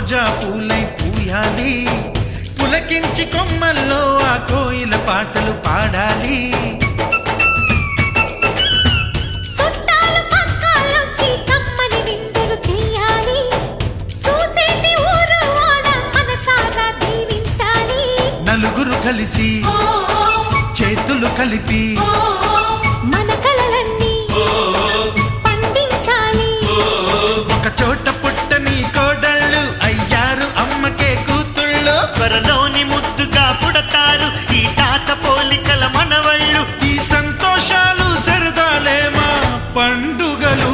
రోజా పూలై పూయాలి, పులకించి కొమ్మల్లో ఆ కోయిల పాటలు పాడాలి. నలుగురు కలిసి చేతులు కలిపి మన కలలన్నీ పండించాలి. ఒక చోట పుట్టని కోడళ్ళు అయ్యారు అమ్మకే కూతుళ్ళు. త్వరలోని ముద్దుగా పుడతారు ఈ తాత పోలికల మనవళ్ళు. ఈ సంతోషాలు సరదాలే మా పండుగలు.